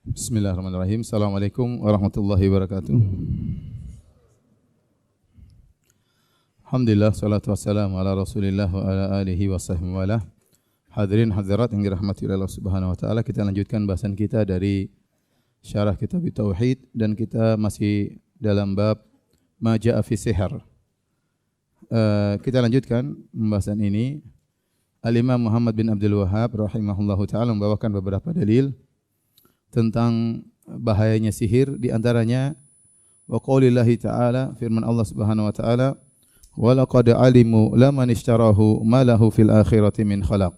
Bismillahirrahmanirrahim. Assalamualaikum warahmatullahi wabarakatuh. Alhamdulillah, salatu wassalamu ala Rasulillah wa ala alihi wa sahbihi wa ala. Hadirin hadirat yang dirahmati oleh Allah Subhanahu wa taala, kita lanjutkan bahasan kita dari syarah kitab tauhid dan kita masih dalam bab ma jaa fi sihir. Kita lanjutkan pembahasan ini. Al-Imam Muhammad bin Abdul Wahhab rahimahullahu taala membawakan beberapa dalil tentang bahayanya sihir, di antaranya wa qaulillahi ta'ala, firman Allah Subhanahu wa taala, wa laqad alimu laman ishtarahu ma lahu fil akhirati min khalaq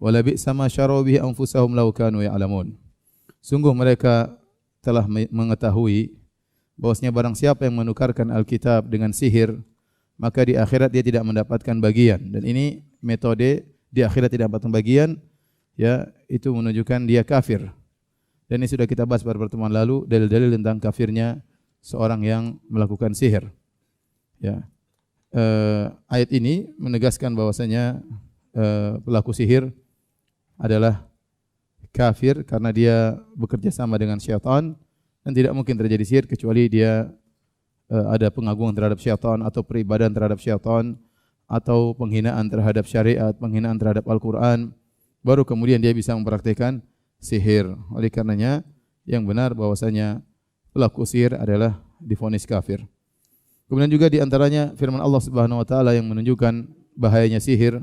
wa la bi'sa ma syaraw bihi anfusahum law kanu ya'lamun. Sungguh mereka telah mengetahui bahwasanya barang siapa yang menukarkan Alkitab dengan sihir, maka di akhirat dia tidak mendapatkan bagian. Dan ini metode di akhirat tidak mendapatkan bagian, ya, itu menunjukkan dia kafir. Dan ini sudah kita bahas pada pertemuan lalu, dalil-dalil tentang kafirnya seorang yang melakukan sihir. Ya. Ayat ini menegaskan bahwasanya pelaku sihir adalah kafir karena dia bekerja sama dengan syaitan, dan tidak mungkin terjadi sihir kecuali dia ada pengagungan terhadap syaitan atau peribadahan terhadap syaitan atau penghinaan terhadap syariat, penghinaan terhadap Al-Quran, baru kemudian dia bisa mempraktikkan sihir. Oleh karenanya yang benar bahwasanya pelaku sihir adalah divonis kafir. Kemudian juga di antaranya firman Allah Subhanahu wa taala yang menunjukkan bahayanya sihir.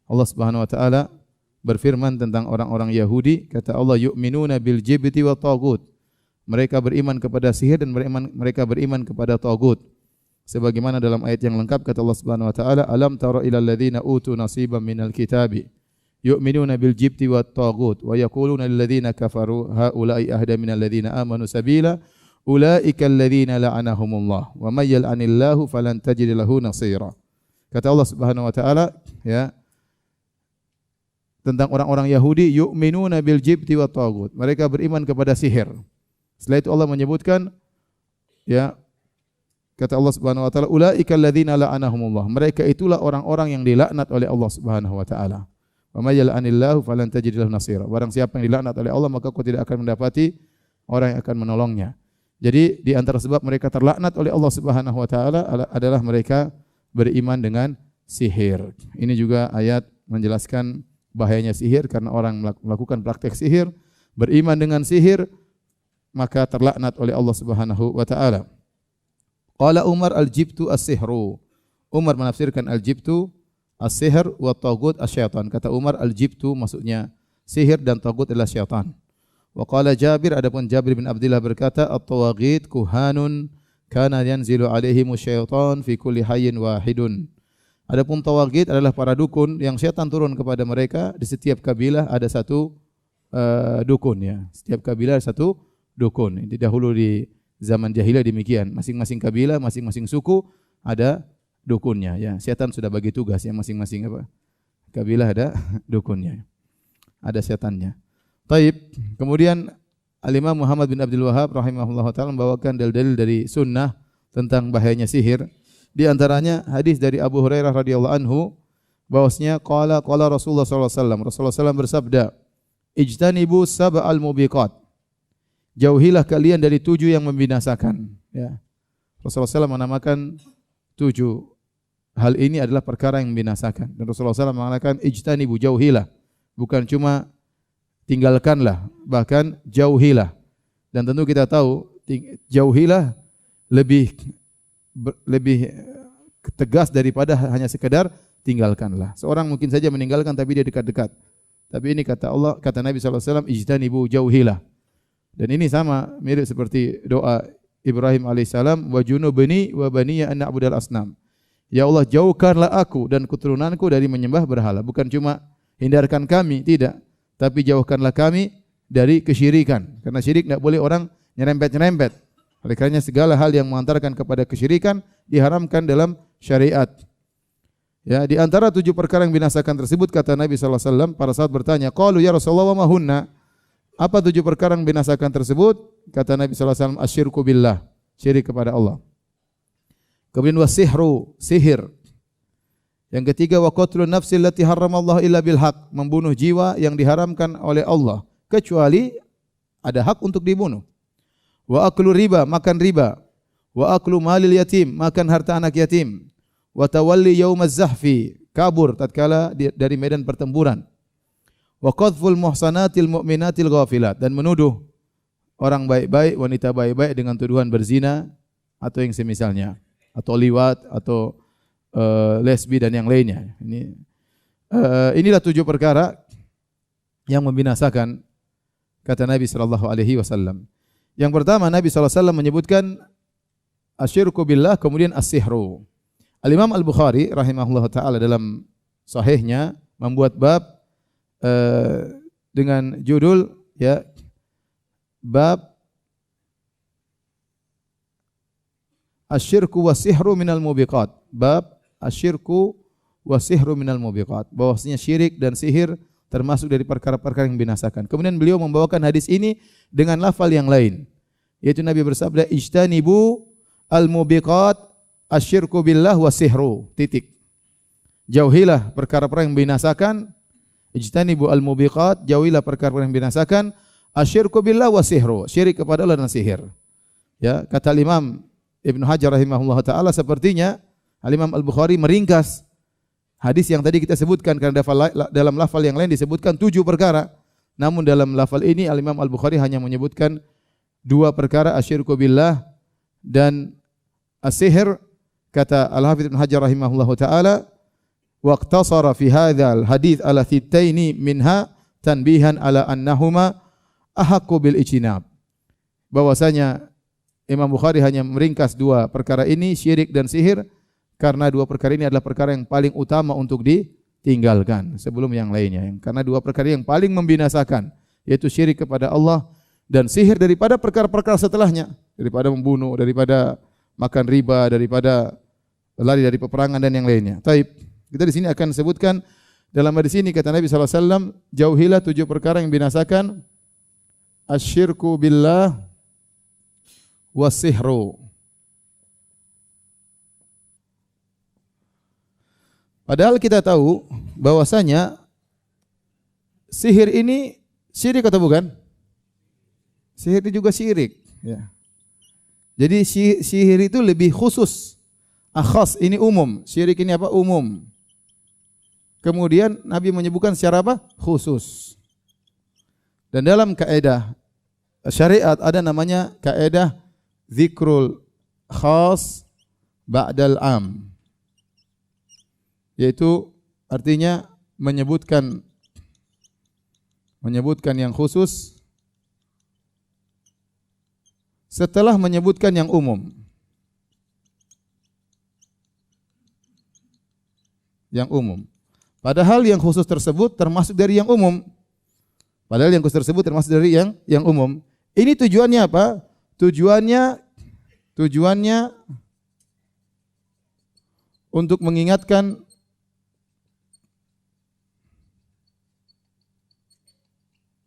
Allah Subhanahu wa taala berfirman tentang orang-orang Yahudi, kata Allah, yu'minuna bil jibti wa taghut. Mereka beriman kepada sihir dan mereka beriman kepada taghut. Sebagaimana dalam ayat yang lengkap kata Allah Subhanahu wa taala, alam tara ilal ladzina utu nasiban minal kitabi yu'minuna bil jibti wat taghut wa yaquluna lil ladzina kafaru haula'i ahda minal ladzina amanu sabila ulaika alladzina la'anahumullah wa may yal'anillahu falan tajid lahu nasira. Kata Allah Subhanahu wa taala, ya, tentang orang-orang Yahudi, yu'minuna bil jibti wat taghut, mereka beriman kepada sihir. Setelah itu Allah menyebutkan, ya, kata Allah Subhanahu wa taala, ulaika alladzina la'anahumullah, mereka itulah orang-orang yang dilaknat oleh Allah Subhanahu wa taala. Wa may yal'anillahu falan tajid lahu nasira. Barang siapa yang dilaknat oleh Allah, maka kau tidak akan mendapati orang yang akan menolongnya. Jadi di antara sebab mereka terlaknat oleh Allah Subhanahu wa taala adalah mereka beriman dengan sihir. Ini juga ayat menjelaskan bahayanya sihir, karena orang melakukan praktek sihir, beriman dengan sihir, maka terlaknat oleh Allah Subhanahu wa taala. Qala Umar al-jibtu as-sihru. Umar menafsirkan al-jibtu as-sihr wa taghut asy-syaitan. Kata Umar, al-jibtu maksudnya sihir dan taghut adalah syaitan. Wa qala Jabir, adapun Jabir bin Abdullah berkata, at-tawaghit kuhanun kana yanzilu alaihimu syaitan fi kulli hayyin wahidun. Adapun tawaghit adalah para dukun yang syaitan turun kepada mereka. Di setiap kabilah ada satu dukun, ya. Setiap kabilah ada satu dukun. Ini dahulu di zaman jahiliyah demikian. Masing-masing kabilah, masing-masing suku ada dukunnya, ya. Syaitan sudah bagi tugas, ya, masing-masing apa? Kabilah ada dukunnya. Ada setannya. Taib. Kemudian Al-Imam Muhammad bin Abdul Wahhab rahimahullah taala membawakan dalil-dalil dari sunnah tentang bahayanya sihir. Di antaranya hadis dari Abu Hurairah radhiyallahu anhu bahwasanya qala Rasulullah sallallahu alaihi wasallam, Rasulullah sallallahu bersabda, ijtanibu sab'al mubiqat. Jauhilah kalian dari 7 yang membinasakan, ya. Rasulullah sallallahu menamakan 7 hal ini adalah perkara yang membinasakan. Dan Rasulullah SAW mengatakan ijtanibu, jauhilah. Bukan cuma tinggalkanlah, bahkan jauhilah. Dan tentu kita tahu jauhilah lebih tegas daripada hanya sekedar tinggalkanlah. Seorang mungkin saja meninggalkan tapi dia dekat-dekat. Tapi ini kata Allah, kata Nabi SAW, ijtanibu, jauhilah. Dan ini sama, mirip seperti doa Ibrahim alaihissalam, wa junubni wa baniya an na'budal asnam. Ya Allah, jauhkanlah aku dan keturunanku dari menyembah berhala. Bukan cuma hindarkan kami, tidak, tapi jauhkanlah kami dari kesyirikan. Karena syirik tidak boleh orang nyerempet-nyerempet. Oleh karenanya segala hal yang mengantarkan kepada kesyirikan diharamkan dalam syariat. Ya, di antara 7 perkara yang binasakan tersebut, kata Nabi sallallahu alaihi wasallam, para sahabat bertanya, qalu ya Rasulullah wa ma hunna? Apa 7 perkara yang binasakan tersebut? Kata Nabi sallallahu alaihi wasallam, asyirku billah, syirik kepada Allah. Kemudian wasihru, sihir. Yang ketiga, wa qatlun nafsi allati harramallahu illa bil haq, membunuh jiwa yang diharamkan oleh Allah kecuali ada hak untuk dibunuh. Wa aklu riba, makan riba. Wa aklu malil yatim, makan harta anak yatim. Wa tawalli yaumaz zahfi, kabur tatkala dari medan pertempuran. Wa qadhful muhsanatil mu'minatil ghafilat, dan menuduh orang baik-baik, wanita baik-baik dengan tuduhan berzina atau yang semisalnya, atau liwat atau lesbi dan yang lainnya. Inilah 7 perkara yang membinasakan, kata Nabi sallallahu alaihi wasallam. Yang pertama, Nabi sallallahu alaihi wasallam menyebutkan asyirku billah, kemudian as-sihru. Al-Imam Al-Bukhari rahimahullah taala dalam sahihnya membuat bab dengan judul ya, bab asyirku was-sihru minal mubiqat. Bab asyirku was-sihru minal mubiqat. Bahwasanya syirik dan sihir termasuk dari perkara-perkara yang membinasakan. Kemudian beliau membawakan hadis ini dengan lafal yang lain, yaitu Nabi bersabda, ijtanibu al-mubiqat asyirku billah was-sihru. Titik. Jauhilah perkara-perkara yang membinasakan. Ijtanibu al-mubiqat, jauhilah perkara-perkara yang membinasakan. Asyirku billah was-sihru, syirik kepada Allah dan sihir. Ya, kata Imam Ibnu Hajar rahimahullah taala, sepertinya Al-Imam Al-Bukhari meringkas hadis yang tadi kita sebutkan, karena dalam lafal yang lain disebutkan 7 perkara. Namun dalam lafal ini Al-Imam Al-Bukhari hanya menyebutkan 2 perkara, asyirku billah dan as-sihir. Kata Al-Hafidz Ibnu Hajar rahimahullah taala, waqtasara fi hadzal hadits ala thitaini minha tanbihan ala annahuma ahaqqu bil ijtinab. Bahwasanya Imam Bukhari hanya meringkas 2 perkara ini, syirik dan sihir, karena 2 perkara ini adalah perkara yang paling utama untuk ditinggalkan sebelum yang lainnya. Karena 2 perkara yang paling membinasakan, yaitu syirik kepada Allah dan sihir, daripada perkara-perkara setelahnya, daripada membunuh, daripada makan riba, daripada lari dari peperangan dan yang lainnya. Taib. Kita di sini akan sebutkan dalam hadis ini, kata Nabi sallallahu alaihi wasallam, jauhilah 7 perkara yang membinasakan, asyirku billah was-sihru. Padahal kita tahu bahwasanya sihir ini syirik atau bukan? Sihir itu juga syirik. Ya. Jadi sihir itu lebih khusus. Akhas, ini umum. Syirik ini apa? Umum. Kemudian Nabi menyebutkan secara apa? Khusus. Dan dalam kaidah syariat ada namanya kaidah zikrul khas ba'dal am, yaitu artinya menyebutkan yang khusus setelah menyebutkan yang umum. Yang umum. Padahal yang khusus tersebut termasuk dari yang umum. Yang umum. Ini tujuannya apa? Tujuannya untuk mengingatkan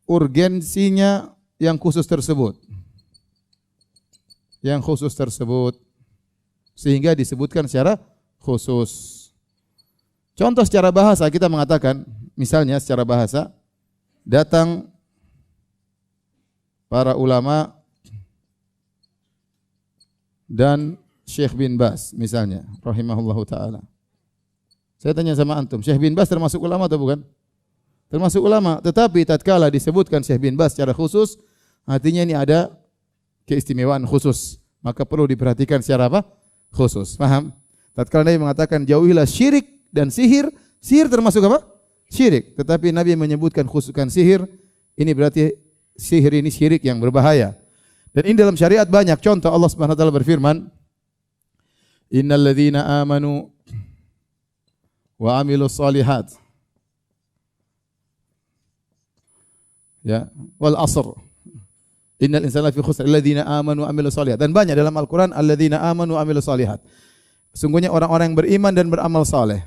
urgensinya yang khusus tersebut. Sehingga disebutkan secara khusus. Contoh secara bahasa, kita mengatakan, misalnya secara bahasa, datang para ulama dan Syekh bin Baz misalnya, rahimahullahu ta'ala. Saya tanya sama antum, Syekh bin Baz termasuk ulama atau bukan? Termasuk ulama, tetapi tatkala disebutkan Syekh bin Baz secara khusus, artinya ini ada keistimewaan khusus, maka perlu diperhatikan secara apa? Khusus. Paham? Tatkala Nabi mengatakan jauhilah syirik dan sihir, sihir termasuk apa? Syirik. Tetapi Nabi menyebutkan khususkan sihir, ini berarti sihir ini syirik yang berbahaya. Dan ini dalam syariat banyak. Contoh, Allah Subhanahu wa taala berfirman, innal ladzina amanu wa amilus solihat, ya, wal asr, innal insana lafi khusr alladzina amanu wa amilus solihat. Dan banyak dalam Al-Qur'an alladzina amanu wa amilus solihat. Sungguhnya orang-orang yang beriman dan beramal saleh.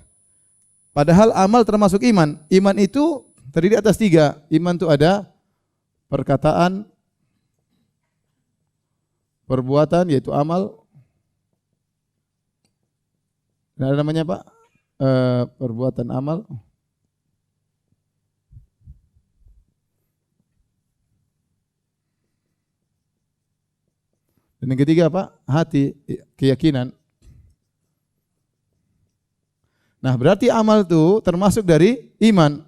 Padahal amal termasuk iman. Iman itu terdiri atas 3. Iman itu ada perkataan, perbuatan, yaitu amal. Dan ada namanya apa? Perbuatan amal. Dan yang ketiga apa? Hati, keyakinan. Nah, berarti amal itu termasuk dari iman.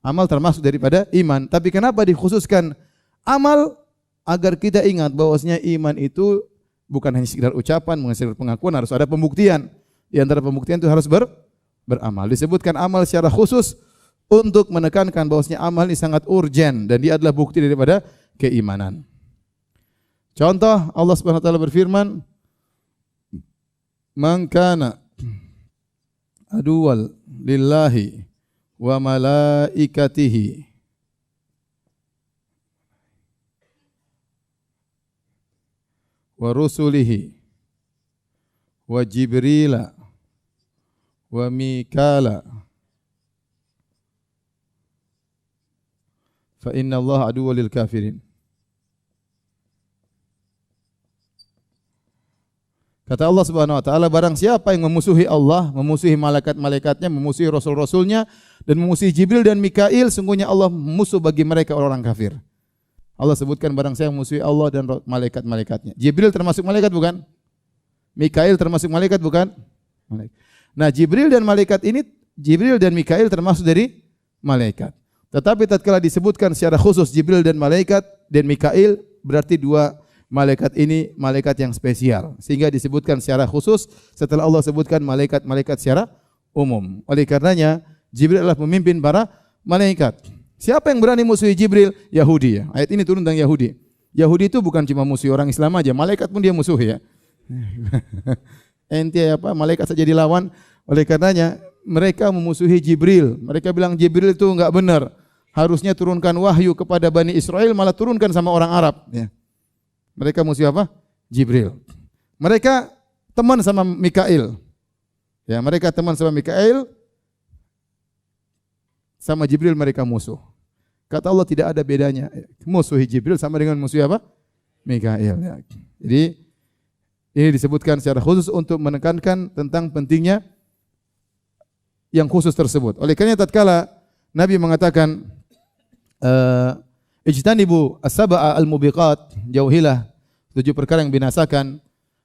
Amal termasuk daripada iman. Tapi kenapa dikhususkan amal? Agar kita ingat bahwasanya iman itu bukan hanya sekedar ucapan, sekedar pengakuan, harus ada pembuktian. Di antara pembuktian itu harus beramal. Disebutkan amal secara khusus untuk menekankan bahwasanya amal ini sangat urgen dan dia adalah bukti daripada keimanan. Contoh, Allah Subhanahu wa taala berfirman, "Man kana aduwal lillahi wa malaikatihi wa rusulihi wa jibrila wa mikala fa inna Allah aduwwul lil kafirin." Kata Allah Subhanahu wa taala, barang siapa yang memusuhi Allah, memusuhi malaikat-malaikatnya, memusuhi rasul-rasulnya dan memusuhi Jibril dan Mikail, sungguhnya Allah musuh bagi mereka orang kafir. Allah sebutkan barang siapa yang memusuhi Allah dan malaikat-malaikatnya. Jibril termasuk malaikat bukan? Mikail termasuk malaikat bukan? Nah, Jibril dan Mikail termasuk dari malaikat. Tetapi tatkala disebutkan secara khusus Jibril dan malaikat dan Mikail, berarti dua malaikat ini malaikat yang spesial, sehingga disebutkan secara khusus setelah Allah sebutkan malaikat-malaikat secara umum. Oleh karenanya Jibril adalah pemimpin para malaikat. Siapa yang berani musuhi Jibril? Yahudi ya. Ayat ini turun tentang Yahudi. Yahudi itu bukan cuma musuhi orang Islam aja, malaikat pun dia musuhi ya. Ente apa? Malaikat saja dilawan. Oleh karenanya mereka memusuhi Jibril. Mereka bilang Jibril itu enggak benar. Harusnya turunkan wahyu kepada Bani Israel, malah turunkan sama orang Arab ya. Mereka musuh apa? Jibril. Mereka teman sama Mikail. Ya, mereka teman sama Mikail. Sama Jibril mereka musuh. Kata Allah tidak ada bedanya. Musuhi Jibril sama dengan musuh apa? Mikail. Ya. Jadi ini disebutkan secara khusus untuk menekankan tentang pentingnya yang khusus tersebut. Oleh karena tatkala Nabi mengatakan ijtanibu as-sab'a al-mubiqat, jauhilah 7 perkara yang binasakan.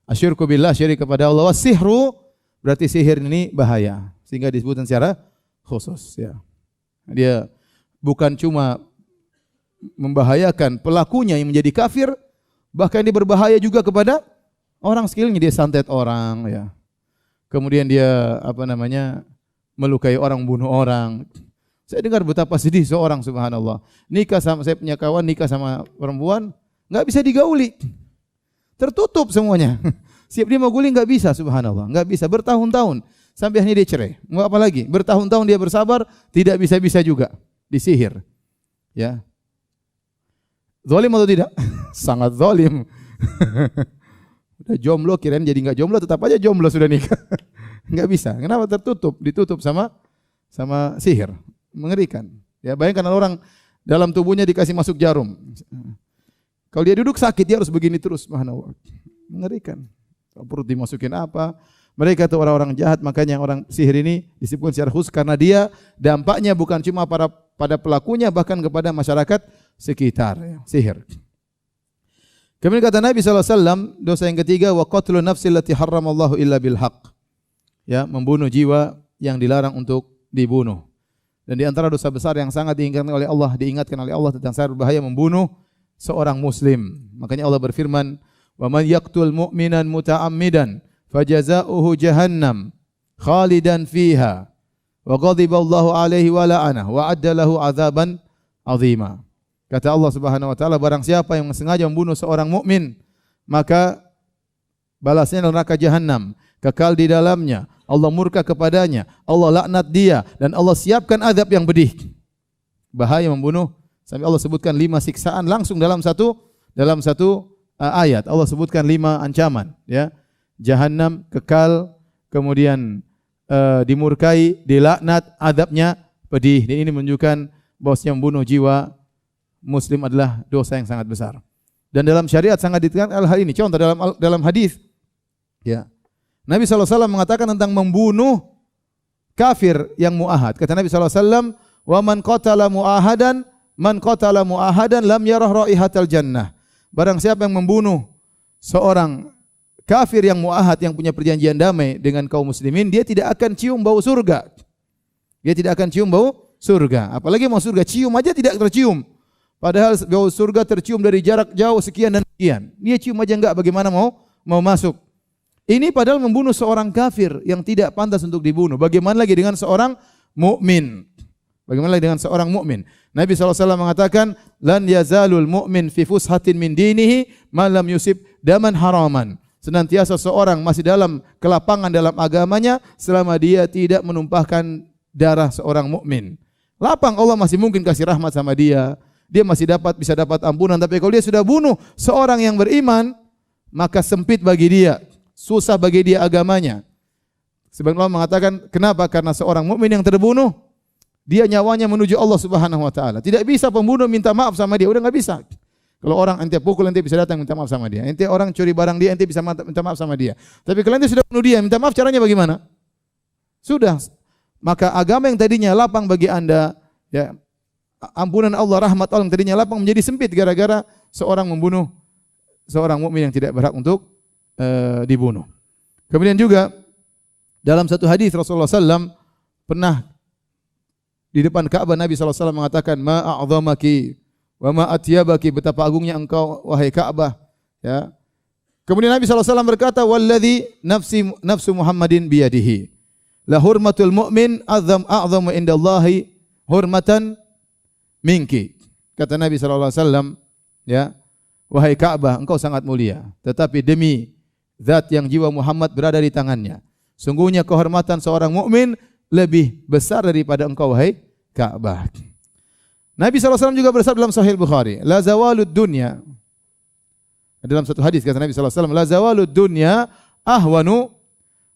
Asyirku billah, syirik kepada Allah. Wasihru, berarti sihir ini bahaya, sehingga disebutkan secara khusus ya. Dia bukan cuma membahayakan pelakunya yang menjadi kafir, bahkan dia berbahaya juga kepada orang sekelilingnya. Dia santet orang ya. Kemudian dia melukai orang, bunuh orang. Saya dengar betapa sedih seorang, subhanallah. Saya punya kawan nikah sama perempuan, enggak bisa digauli. Tertutup semuanya. Siap dia mau guli enggak bisa, subhanallah. Enggak bisa bertahun-tahun sampai akhirnya dia cerai. Mau apa lagi? Bertahun-tahun dia bersabar, tidak bisa-bisa juga. Disihir. Ya. Zalim atau tidak? Sangat zalim. Udah jomblo kirain jadi enggak jomblo, tetap aja jomblo sudah nikah. Enggak bisa. Kenapa? Tertutup, ditutup sama sihir. Mengerikan. Ya, bayangkan orang dalam tubuhnya dikasih masuk jarum. Kalau dia duduk sakit, dia harus begini terus. Subhanallah. Mengerikan. Perut dimasukin apa? Mereka itu orang-orang jahat, makanya orang sihir ini disebut secara khusus karena dia dampaknya bukan cuma pada pelakunya, bahkan kepada masyarakat sekitar. Ya, sihir. Kemudian kata Nabi SAW, dosa yang ketiga, wa qatlun nafsil lati harramallahu illa bil haqq. Ya, membunuh jiwa yang dilarang untuk dibunuh. Dan di antara dosa besar yang sangat diingatkan oleh Allah tentang sangat berbahaya membunuh seorang muslim. Makanya Allah berfirman, "Wa man yaqtul mu'minan muta'ammidan fajazaohu jahannam khalidan fiha wa ghadiballahu alaihi wa la'anah wa adda lahu 'adzaban 'azima." Kata Allah Subhanahu wa taala, barang siapa yang sengaja membunuh seorang mukmin, maka balasnya neraka jahanam, kekal di dalamnya. Allah murka kepadanya, Allah laknat dia, dan Allah siapkan azab yang pedih. Bahaya membunuh. Sampai Allah sebutkan 5 siksaan langsung dalam satu ayat. Allah sebutkan 5 ancaman. Ya, Jahannam, kekal, kemudian dimurkai, dilaknat, azabnya pedih. Dan ini menunjukkan bahwasanya membunuh jiwa muslim adalah dosa yang sangat besar. Dan dalam syariat sangat ditekankan hal ini. Contoh dalam hadis, ya. Nabi SAW mengatakan tentang membunuh kafir yang mu'ahad. Kata Nabi SAW, "Wa man qatala mu'ahadan lam yarah raihatal jannah." Barang siapa yang membunuh seorang kafir yang muahad yang punya perjanjian damai dengan kaum muslimin, dia tidak akan cium bau surga. Dia tidak akan cium bau surga. Apalagi mau surga, cium aja tidak tercium. Padahal bau surga tercium dari jarak jauh sekian dan sekian. Dia cium aja enggak, bagaimana mau masuk. Ini padahal membunuh seorang kafir yang tidak pantas untuk dibunuh. Bagaimana lagi dengan seorang mukmin? Bagaimana lagi dengan seorang mukmin? Nabi SAW mengatakan, lan yazalul mu'min fi fushatin min dinihi ma lam yusib daman haraman. Senantiasa seorang masih dalam kelapangan dalam agamanya selama dia tidak menumpahkan darah seorang mukmin. Lapang, Allah masih mungkin kasih rahmat sama dia. Dia masih bisa dapat ampunan. Tapi kalau dia sudah bunuh seorang yang beriman, maka sempit bagi dia, susah bagi dia agamanya. Sebagian ulama mengatakan, kenapa? Karena seorang mukmin yang terbunuh, dia nyawanya menuju Allah Subhanahu wa taala. Tidak bisa pembunuh minta maaf sama dia, udah enggak bisa. Kalau orang ente pukul, ente bisa datang minta maaf sama dia. Ente orang curi barang dia, ente bisa minta maaf sama dia. Tapi kalau ente sudah bunuh dia, minta maaf caranya bagaimana? Sudah. Maka agama yang tadinya lapang bagi Anda, ya, ampunan Allah, rahmat Allah yang tadinya lapang menjadi sempit gara-gara seorang membunuh seorang mukmin yang tidak berhak untuk dibunuh. Kemudian juga dalam satu hadis Rasulullah SAW pernah di depan Ka'bah, Nabi SAW mengatakan, ma a'zamaki wa ma atyabaki, betapa agungnya engkau wahai Ka'bah. Ya. Kemudian Nabi SAW berkata, walladzi nafsu Muhammadin biyadihi, la hurmatul mu'min a'zamu indallahi hurmatan minki. Kata Nabi SAW, ya, wahai Ka'bah, engkau sangat mulia, tetapi demi zat yang jiwa Muhammad berada di tangannya, sungguhnya kehormatan seorang mukmin lebih besar daripada engkau wahai Ka'bah. Nabi SAW juga bersabda dalam Sahih Bukhari, la zawalud dunya. Dalam satu hadis kata Nabi SAW, la zawalud dunya ahwanu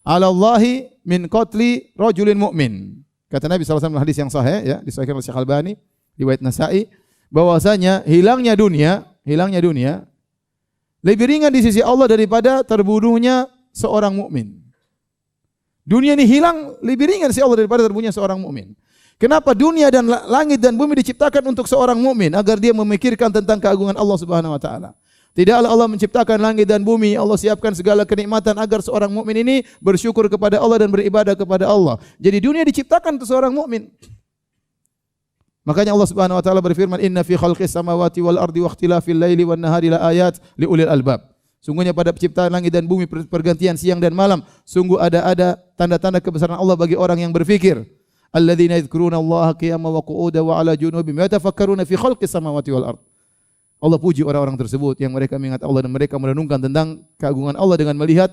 ala Allahi min qatli rajulin mu'min. Kata Nabi SAW dalam hadis yang sahih, ya, disahihkan oleh Syekh Albani, riwayat Nasa'i, bahwasanya hilangnya dunia lebih ringan di sisi Allah daripada terbunuhnya seorang mukmin. Dunia ini hilang lebih ringan di sisi Allah daripada terbunuhnya seorang mukmin. Kenapa? Dunia dan langit dan bumi diciptakan untuk seorang mukmin agar dia memikirkan tentang keagungan Allah Subhanahu wa taala. Tidaklah Allah menciptakan langit dan bumi, Allah siapkan segala kenikmatan agar seorang mukmin ini bersyukur kepada Allah dan beribadah kepada Allah. Jadi dunia diciptakan untuk seorang mukmin. Makanya Allah Subhanahu wa taala berfirman, "Inna fi khalqis samawati wal ardi wa ikhtilafil laili wan nahari la ayat liulil albab." Sungguhnya pada penciptaan langit dan bumi, pergantian siang dan malam, sungguh ada tanda-tanda kebesaran Allah bagi orang yang berfikir. Alladzina yadhkuruna Allaha qiyaman wa qu'udan wa 'ala junubihim yatafakkaruna fi khalqis samawati wal ard. Allah puji orang-orang tersebut yang mereka mengingat Allah dan mereka merenungkan tentang keagungan Allah dengan melihat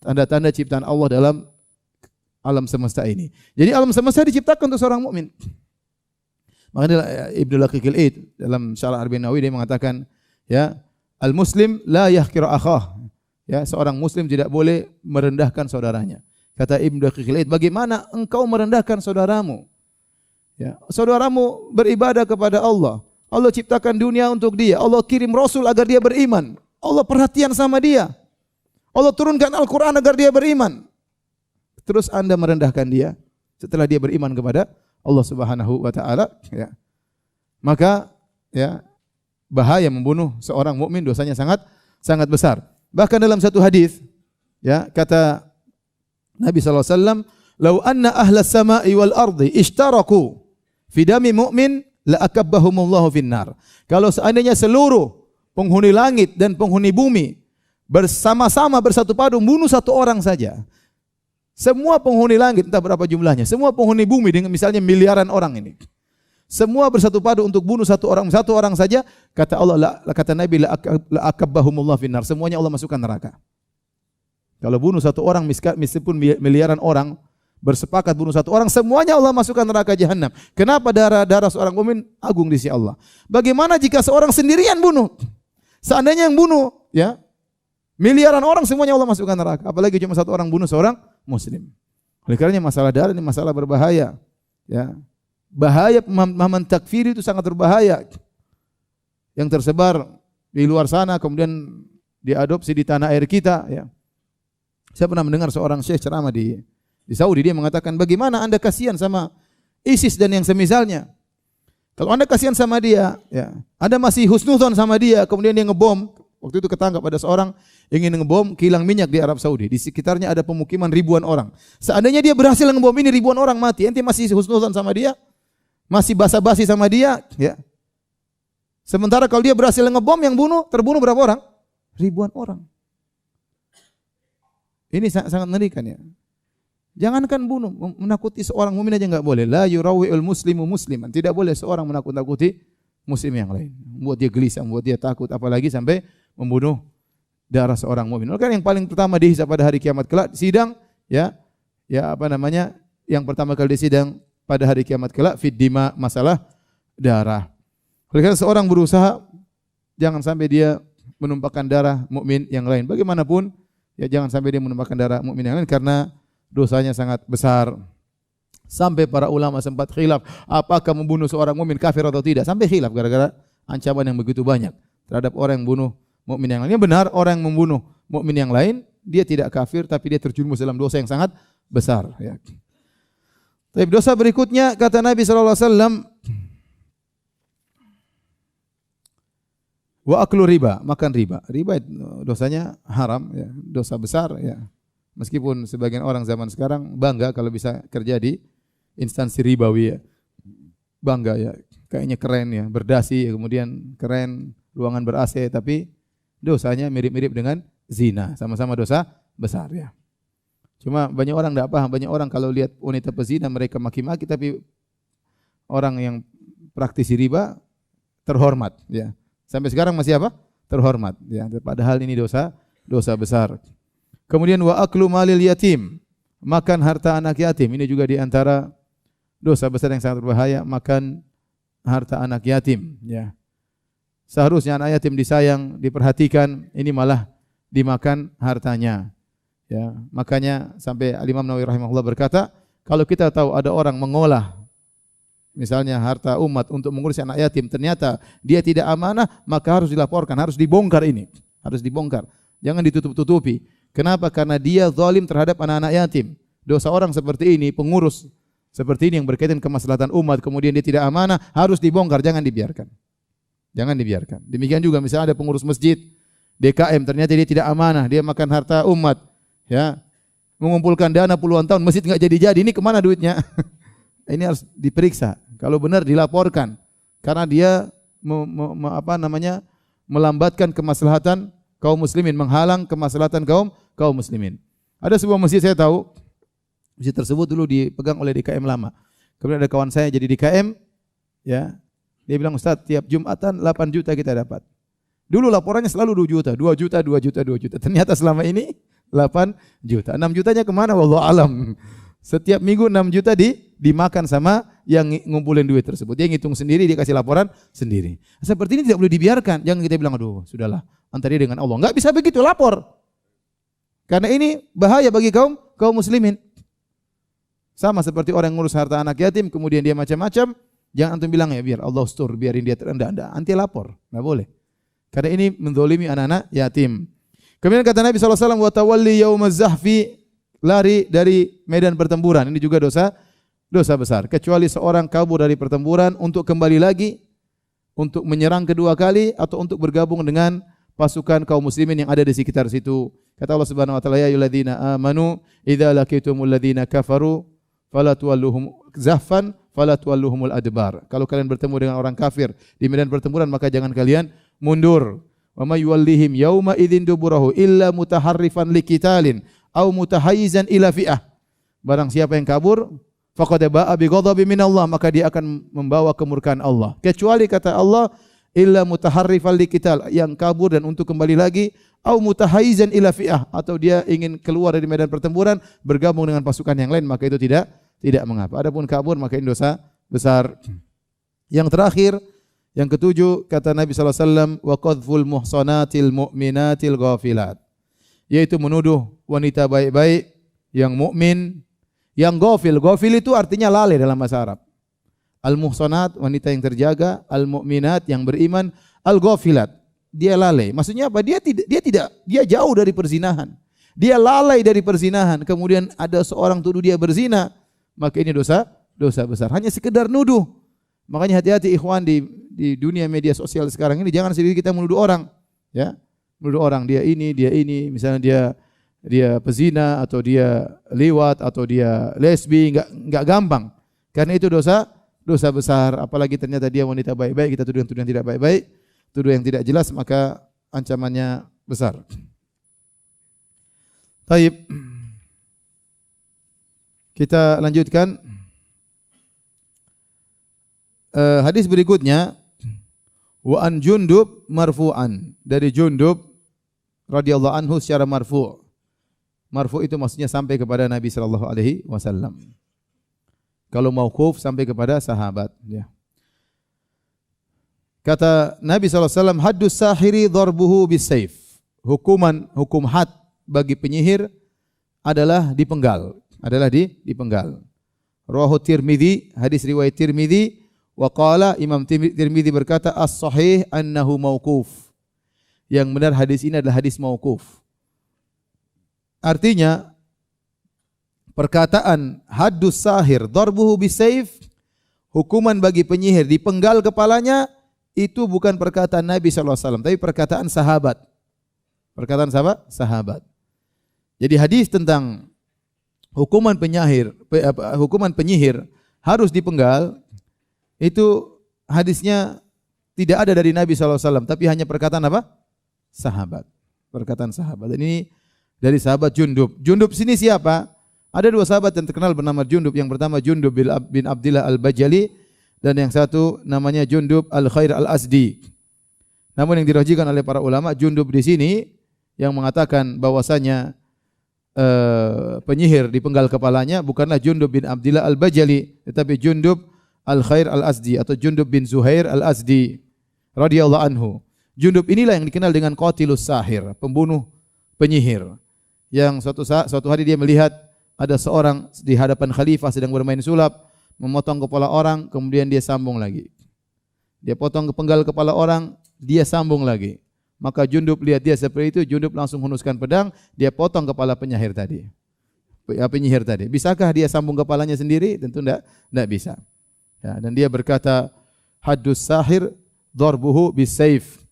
tanda-tanda ciptaan Allah dalam alam semesta ini. Jadi alam semesta diciptakan untuk seorang mukmin. Makanya Ibnu Laqiqil Id dalam Syarah Arba'in Nawawi dia mengatakan, ya, al-muslim la yahqiru akhah. Ya, seorang muslim tidak boleh merendahkan saudaranya. Kata Ibnu Laqiqil Id, bagaimana engkau merendahkan saudaramu? Ya, saudaramu beribadah kepada Allah. Allah ciptakan dunia untuk dia. Allah kirim Rasul agar dia beriman. Allah perhatian sama dia. Allah turunkan Al-Quran agar dia beriman. Terus Anda merendahkan dia setelah dia beriman kepada Allah Subhanahu wa taala, ya. Maka, ya, bahaya membunuh seorang mukmin, dosanya sangat besar. Bahkan dalam satu hadis, ya, kata Nabi sallallahu alaihi wasallam, "Lau anna ahlas sama'i wal ardi ishtaraku fi dami mu'min la akabbahumullahu finnar." Kalau seandainya seluruh penghuni langit dan penghuni bumi bersama-sama bersatu padu membunuh satu orang saja, semua penghuni langit, entah berapa jumlahnya, semua penghuni bumi dengan misalnya miliaran orang ini, semua bersatu padu untuk bunuh satu orang saja, kata Allah, kata Nabi, la akabbahumullahu finnar, semuanya Allah masukkan neraka. Kalau bunuh satu orang, meskipun miliaran orang bersepakat bunuh satu orang, semuanya Allah masukkan neraka jahanam. Kenapa? Darah seorang mukmin agung di sisi Allah. Bagaimana jika seorang sendirian bunuh? Seandainya yang bunuh, ya, miliaran orang, semuanya Allah masukkan neraka. Apalagi cuma satu orang bunuh seorang muslim. Oleh karenanya masalah darah ini masalah berbahaya. Ya, bahaya pemahaman takfir itu sangat berbahaya. Yang tersebar di luar sana kemudian diadopsi di tanah air kita. Ya. Saya pernah mendengar seorang syekh ceramah di Saudi, dia mengatakan, bagaimana Anda kasihan sama ISIS dan yang semisalnya? Kalau Anda kasihan sama dia, ya, Anda masih husnudzon sama dia, kemudian dia ngebom Waktu itu ketangkap ada seorang ingin ngebom kilang minyak di Arab Saudi. Di sekitarnya ada pemukiman ribuan orang. Seandainya dia berhasil ngebom ini, ribuan orang mati. Ente masih husnuzan sama dia? Masih basa-basi sama dia? Ya. Sementara kalau dia berhasil ngebom, yang terbunuh berapa orang? Ribuan orang. Ini sangat mengerikan ya. Jangankan bunuh, menakuti seorang mukmin aja enggak boleh. La yurawwi'ul muslimu musliman. Tidak boleh seorang menakut-nakuti muslim yang lain. Membuat dia gelisah, membuat dia takut, apalagi sampai membunuh darah seorang mukmin. Maka yang paling pertama dihisab pada hari kiamat kelak sidang yang pertama kali disidang pada hari kiamat kelak fid dima, masalah darah. Oleh karena seorang berusaha jangan sampai dia menumpahkan darah mukmin yang lain. Bagaimanapun ya jangan sampai dia menumpahkan darah mukmin yang lain karena dosanya sangat besar. Sampai para ulama sempat khilaf apakah membunuh seorang mukmin kafir atau tidak. Sampai khilaf gara-gara ancaman yang begitu banyak terhadap orang yang membunuh mukmin yang lain. Ini benar, orang yang membunuh mukmin yang lain dia tidak kafir tapi dia terjerumus dalam dosa yang sangat besar ya. Tapi dosa berikutnya kata Nabi sallallahu alaihi wasallam wa aklu riba, makan riba. Riba dosanya haram ya, dosa besar ya. Meskipun sebagian orang zaman sekarang bangga kalau bisa kerja di instansi ribawi ya. Bangga ya, kayaknya keren ya, berdasi ya, kemudian keren, ruangan ber-AC tapi dosanya mirip-mirip dengan zina, sama-sama dosa besar ya. Cuma banyak orang enggak paham, banyak orang kalau lihat wanita pezina mereka maki-maki tapi orang yang praktisi riba terhormat ya. Sampai sekarang masih apa? Terhormat ya. Padahal ini dosa besar. Kemudian wa aklu malil yatim, makan harta anak yatim. Ini juga di antara dosa besar yang sangat berbahaya, makan harta anak yatim ya. Seharusnya anak yatim disayang, diperhatikan, ini malah dimakan hartanya. Ya, makanya sampai Imam Nawawi rahimahullah berkata, kalau kita tahu ada orang mengolah misalnya harta umat untuk mengurus anak yatim, ternyata dia tidak amanah, maka harus dilaporkan, harus dibongkar ini. Harus dibongkar. Jangan ditutup-tutupi. Kenapa? Karena dia zalim terhadap anak-anak yatim. Dosa orang seperti ini, pengurus seperti ini yang berkaitan kemaslahatan umat, kemudian dia tidak amanah, harus dibongkar, jangan dibiarkan. Jangan dibiarkan. Demikian juga misalnya ada pengurus masjid, DKM, ternyata dia tidak amanah, dia makan harta umat, ya, mengumpulkan dana puluhan tahun, masjid enggak jadi-jadi, ini kemana duitnya? Ini harus diperiksa. Kalau benar dilaporkan, karena dia melambatkan kemaslahatan kaum muslimin, menghalang kemaslahatan kaum muslimin. Ada sebuah masjid saya tahu, masjid tersebut dulu dipegang oleh DKM lama. Kemudian ada kawan saya jadi DKM, ya. Dia bilang, Ustaz, tiap Jumatan 8 juta kita dapat. Dulu laporannya selalu 2 juta, 2 juta, 2 juta, 2 juta. Ternyata selama ini 8 juta. 6 jutanya kemana? Wallahu alam. Setiap minggu 6 juta dimakan sama yang ngumpulin duit tersebut. Dia ngitung sendiri, dia kasih laporan sendiri. Seperti ini tidak boleh dibiarkan. Jangan kita bilang, aduh, sudahlah, antara dia dengan Allah. Enggak bisa begitu, lapor. Karena ini bahaya bagi kaum muslimin. Sama seperti orang yang ngurus harta anak yatim, kemudian dia macam-macam, jangan antum bilang ya biar Allah stur, biarin dia terendah. Anti lapor, enggak boleh. Karena ini menzalimi anak-anak yatim. Kemudian kata Nabi SAW, wa tawalli yaumaz zahfi, lari dari medan pertempuran. Ini juga dosa besar. Kecuali seorang kabur dari pertempuran untuk kembali lagi, untuk menyerang kedua kali, atau untuk bergabung dengan pasukan kaum muslimin yang ada di sekitar situ. Kata Allah Subhanahu wa taala, ya ayyuhalladzina amanu idza laqitumul ladzina kafaru fala tuwalluhum zahfan fala tuwalluhumul adbar. Kalau kalian bertemu dengan orang kafir di medan pertempuran maka jangan kalian mundur. Wa may yuwallihim yauma idzin duburahu illa mutaharrifan liqitalin aw mutahayyizan ila fi'ah. Barang siapa yang kabur faqad ba'a bi ghadabin minallah, maka dia akan membawa kemurkaan Allah. Kecuali kata Allah illa mutaharrifan liqital, yang kabur dan untuk kembali lagi, au mutahayyizan ila fi'ah, atau dia ingin keluar dari medan pertempuran bergabung dengan pasukan yang lain, maka itu tidak mengapa. Adapun kabur maka ini dosa besar. Yang terakhir, yang ketujuh, kata Nabi sallallahu alaihi wasallam, wa qadhful muhsanatil mu'minatil ghafilat, yaitu menuduh wanita baik-baik yang mukmin yang ghafil. Ghafil itu artinya lalai dalam bahasa Arab. Al-muhsanat, wanita yang terjaga, al-mu'minat yang beriman, al-ghafilat, dia lalai. Maksudnya apa? Dia jauh dari perzinahan. Dia lalai dari perzinahan. Kemudian ada seorang tuduh dia berzina, maka ini dosa besar. Hanya sekedar nuduh. Makanya hati-hati ikhwan di dunia media sosial sekarang ini, jangan sendiri kita menuduh orang, ya. menuduh orang dia ini, misalnya dia pezina atau dia liwat atau dia lesbi, enggak gampang. Karena itu dosa besar, apalagi ternyata dia wanita baik-baik, kita tuduh yang tidak baik-baik, tuduh yang tidak jelas, maka ancamannya besar. Baik. Kita lanjutkan. Hadis berikutnya, wa an Jundub marfu'an, dari Jundub radhiyallahu anhu secara marfu'. Marfu' itu maksudnya sampai kepada Nabi sallallahu alaihi wasallam. Kalau mauquf sampai kepada sahabat, ya. Kata Nabi sallallahu alaihi wasallam, haddus sahiri darbuhu bisayf. Hukum had bagi penyihir adalah dipenggal, dipenggal. Rawahu Tirmidzi, hadis riwayat Tirmidzi. Wa qala, Imam Tirmidzi berkata, as-sahih annahu mauquf. Yang benar hadis ini adalah hadis mauquf. Artinya perkataan haddus sahir darbuhu bisayf, hukuman bagi penyihir dipenggal kepalanya, itu bukan perkataan Nabi sallallahu alaihi wasallam, tapi perkataan sahabat. Perkataan sahabat. Jadi hadis tentang hukuman penyihir harus dipenggal, itu hadisnya tidak ada dari Nabi SAW, tapi hanya perkataan apa? Sahabat. Perkataan sahabat. Dan ini dari sahabat Jundub. Jundub sini siapa? Ada dua sahabat yang terkenal bernama Jundub. Yang pertama Jundub bin Abdillah al-Bajali, dan yang satu namanya Jundub al-Khair al-Asdi. Namun yang dirajikan oleh para ulama, Jundub di sini yang mengatakan bahwasanya penyihir dipenggal kepalanya bukanlah Jundub bin Abdillah al-Bajali, tetapi Jundub al-Khair al-Asdi atau Jundub bin Zuhair al-Asdi radhiyallahu anhu. Jundub inilah yang dikenal dengan qatilus sahir, pembunuh penyihir. Yang suatu hari dia melihat ada seorang di hadapan khalifah sedang bermain sulap, memotong kepala orang, kemudian dia sambung lagi. Dia potong penggal kepala orang, dia sambung lagi. Maka Jundub lihat dia seperti itu, Jundub langsung hunuskan pedang, dia potong kepala penyihir tadi. Bisakah dia sambung kepalanya sendiri? Tentu tidak bisa. Ya, dan dia berkata, haddus sahir darbuhu bisayf.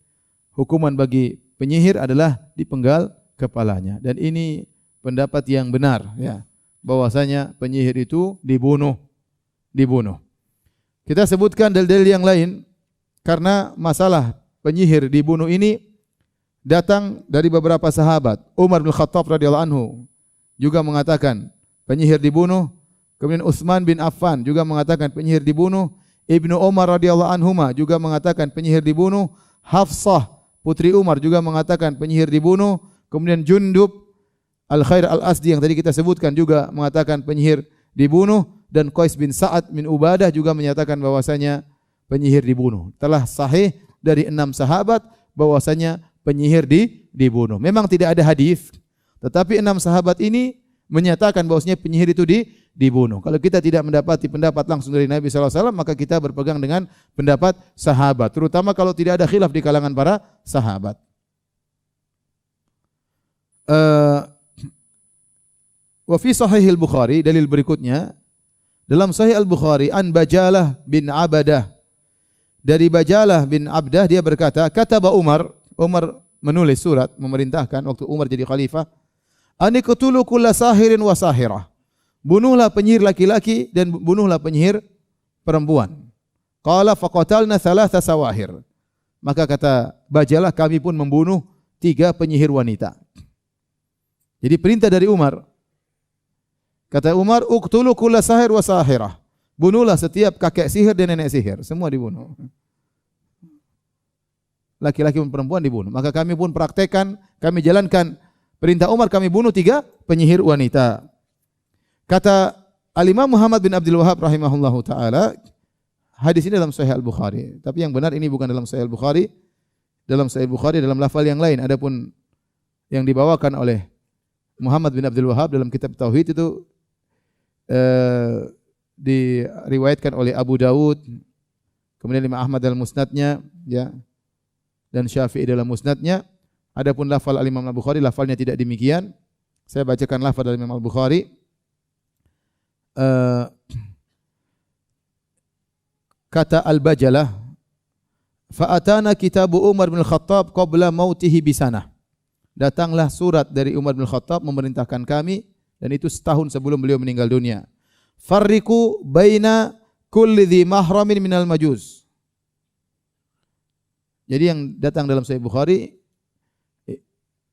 Hukuman bagi penyihir adalah dipenggal kepalanya. Dan ini pendapat yang benar, ya, bahwasanya penyihir itu dibunuh. Kita sebutkan dalil-dalil yang lain karena masalah penyihir dibunuh ini datang dari beberapa sahabat. Umar bin Khattab radhiyallahu anhu juga mengatakan penyihir dibunuh. Kemudian Utsman bin Affan juga mengatakan penyihir dibunuh. Ibnu Umar radhiyallahu anhuma juga mengatakan penyihir dibunuh. Hafsah putri Umar juga mengatakan penyihir dibunuh. Kemudian Jundub al-Khair al-Asdi yang tadi kita sebutkan juga mengatakan penyihir dibunuh, dan Qais bin Sa'ad bin Ubadah juga menyatakan bahwasanya penyihir dibunuh. Telah sahih dari 6 sahabat bahwasanya penyihir dibunuh. Memang tidak ada hadis, tetapi 6 sahabat ini menyatakan bahwasanya penyihir itu dibunuh. Kalau kita tidak mendapati pendapat langsung dari Nabi SAW, maka kita berpegang dengan pendapat sahabat, terutama kalau tidak ada khilaf di kalangan para sahabat. Wa fi Sahih al-Bukhari, dalil berikutnya dalam Sahih al-Bukhari, an Bajalah bin Abadah, dari Bajalah bin Abdah dia berkata, kataba Umar menulis surat memerintahkan waktu Umar jadi khalifah, ani qutulu kulla sahirin wa sahirah. Bunuhlah penyihir laki-laki dan bunuhlah penyihir perempuan. Qala faqatalna thalatha sawahir. Maka kata Bajalah, kami pun membunuh 3 penyihir wanita. Jadi perintah dari Umar. Kata Umar, uqtulu kulla sahir wa sahirah. Bunuhlah setiap kakek sihir dan nenek sihir, semua dibunuh. Laki-laki dan perempuan dibunuh. Maka kami pun praktekkan, kami jalankan perintah Umar, kami bunuh 3 penyihir wanita. Kata Al-Imam Muhammad bin Abdul Wahhab rahimahullahu taala, hadis ini dalam Sahih Al-Bukhari, tapi yang benar ini bukan dalam Sahih Al-Bukhari. Dalam Sahih Al-Bukhari dalam lafal yang lain, adapun yang dibawakan oleh Muhammad bin Abdul Wahhab dalam kitab Tauhid itu diriwayatkan oleh Abu Dawud, kemudian Imam Ahmad dalam musnadnya, ya, dan Syafi'i dalam musnadnya. Adapun lafal Al-Imam Al-Bukhari, lafalnya tidak demikian. Saya bacakan lafal dari Imam Al-Bukhari. Kata Al-Bajalah, fa'atana kitabu Umar bin Khattab qabla mautihi bisanah. datanglah surat dari Umar bin Khattab memerintahkan kami, dan itu setahun sebelum beliau meninggal dunia. Farriqu baina kulli dhi mahramin minal majuz. Jadi yang datang dalam Sahih Bukhari,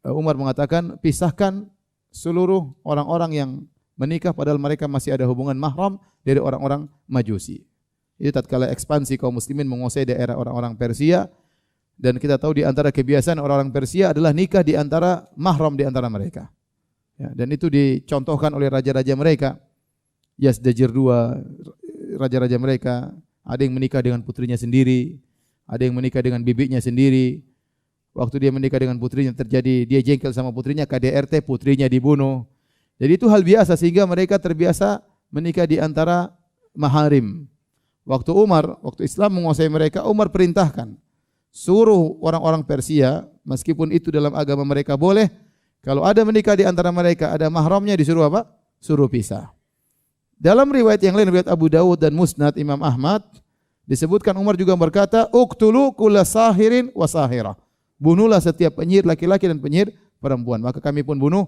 Umar mengatakan pisahkan seluruh orang-orang yang menikah padahal mereka masih ada hubungan mahram dari orang-orang Majusi. Itu tatkala ekspansi kaum muslimin menguasai daerah orang-orang Persia, dan kita tahu di antara kebiasaan orang-orang Persia adalah nikah di antara mahram di antara mereka. Ya, dan itu dicontohkan oleh raja-raja mereka. Yazdajir II, raja-raja mereka, ada yang menikah dengan putrinya sendiri, ada yang menikah dengan bibinya sendiri. Waktu dia menikah dengan putrinya terjadi, dia jengkel sama putrinya, KDRT, putrinya dibunuh. Jadi itu hal biasa sehingga mereka terbiasa menikah di antara maharim. Waktu Islam menguasai mereka, Umar perintahkan suruh orang-orang Persia, meskipun itu dalam agama mereka boleh, kalau ada menikah di antara mereka ada mahramnya disuruh apa? Suruh pisah. Dalam riwayat yang lain, riwayat Abu Dawud dan Musnad Imam Ahmad, disebutkan Umar juga berkata, "Uqtulu kulla sahirin wa sahirah." Bunuhlah setiap penyihir laki-laki dan penyihir perempuan. Maka kami pun bunuh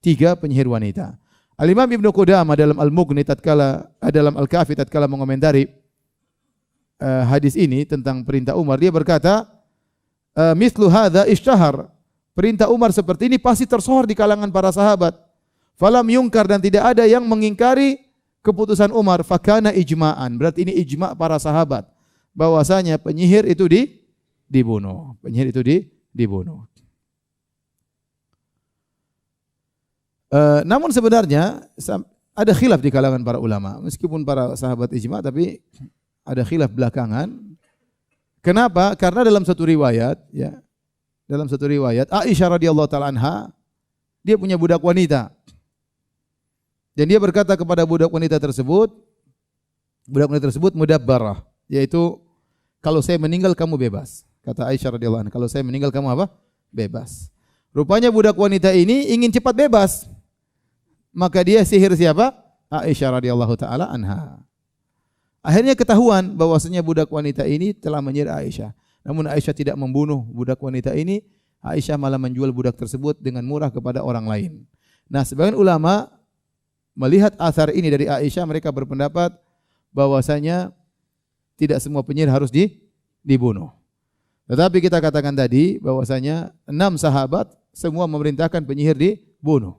3 penyihir wanita. Al-Imam Ibnu Qudamah dalam Al-Mughni dalam Al-Kafi tatkala mengomentari hadis ini tentang perintah Umar, dia berkata, "Mithlu hadza ishtahar." Perintah Umar seperti ini pasti tersohor di kalangan para sahabat. Falam yungkar, dan tidak ada yang mengingkari keputusan Umar. Fakana ijma'an. Berarti ini ijma' para sahabat bahwasanya penyihir itu dibunuh. Penyihir itu dibunuh. Namun sebenarnya ada khilaf di kalangan para ulama. Meskipun para sahabat ijma', tapi ada khilaf belakangan. Kenapa? Karena dalam satu riwayat, ya, Aisyah radhiyallahu taala anha, dia punya budak wanita. Dan dia berkata kepada budak wanita tersebut mudabbarah, yaitu kalau saya meninggal kamu bebas. Kata Aisyah radhiyallahu anha, kalau saya meninggal kamu apa? Bebas. Rupanya budak wanita ini ingin cepat bebas. Maka dia sihir siapa? Aisyah radhiyallahu taala anha. Akhirnya ketahuan bahwasanya budak wanita ini telah menyihir Aisyah. Namun Aisyah tidak membunuh budak wanita ini. Aisyah malah menjual budak tersebut dengan murah kepada orang lain. Nah, sebagian ulama melihat asar ini dari Aisyah, mereka berpendapat bahwasanya tidak semua penyihir harus dibunuh. Tetapi kita katakan tadi bahwasanya 6 sahabat semua memerintahkan penyihir dibunuh.